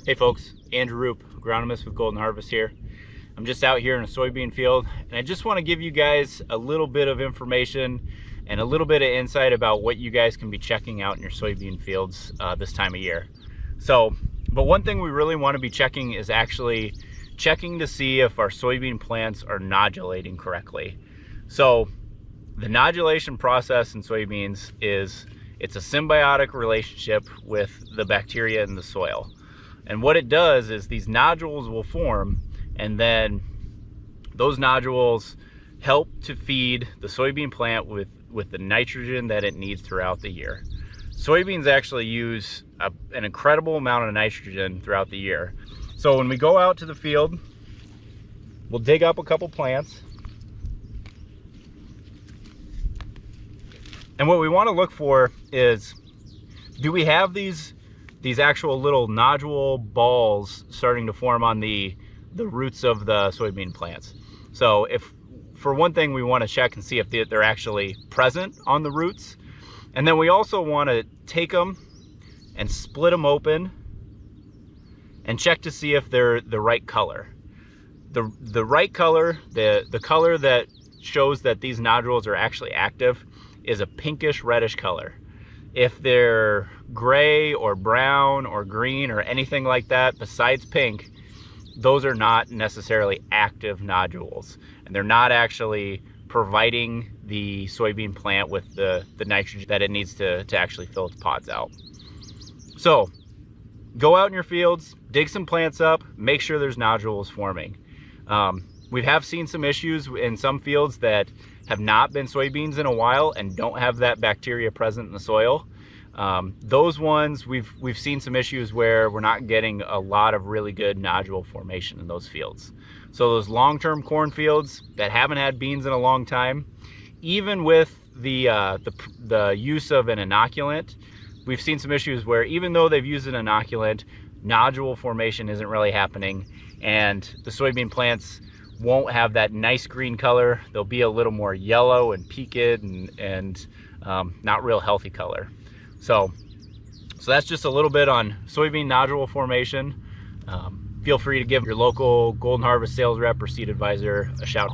Hey folks, Andrew Rupe, agronomist with Golden Harvest here. I'm just out here in a soybean field, and I just want to give you guys a little bit of information and a little bit of insight about what you guys can be checking out in your soybean fields this time of year. But one thing we really want to be checking is actually checking to see if our soybean plants are nodulating correctly. So the nodulation process in soybeans it's a symbiotic relationship with the bacteria in the soil. And what it does is these nodules will form, and then those nodules help to feed the soybean plant with the nitrogen that it needs throughout the year. Soybeans actually use an incredible amount of nitrogen throughout the year. So when we go out to the field, we'll dig up a couple plants. And what we want to look for is, do we have these actual little nodule balls starting to form on the roots of the soybean plants? So if, for one thing, we want to check and see if they're actually present on the roots. And then we also want to take them and split them open and check to see if they're the right color. The right color, the color that shows that these nodules are actually active, is a pinkish reddish color. If they're gray or brown or green or anything like that besides pink, those are not necessarily active nodules, and they're not actually providing the soybean plant with the nitrogen that it needs to actually fill its pods out. So go out in your fields, dig some plants up, make sure there's nodules forming. We have seen some issues in some fields that have not been soybeans in a while and don't have that bacteria present in the soil. Those ones, we've seen some issues where we're not getting a lot of really good nodule formation in those fields. So those long-term corn fields that haven't had beans in a long time, even with the use of an inoculant, we've seen some issues where even though they've used an inoculant, nodule formation isn't really happening, and the soybean plants won't have that nice green color. They'll be a little more yellow and peaked and not real healthy color. So that's just a little bit on soybean nodule formation. Feel free to give your local Golden Harvest sales rep or seed advisor a shout.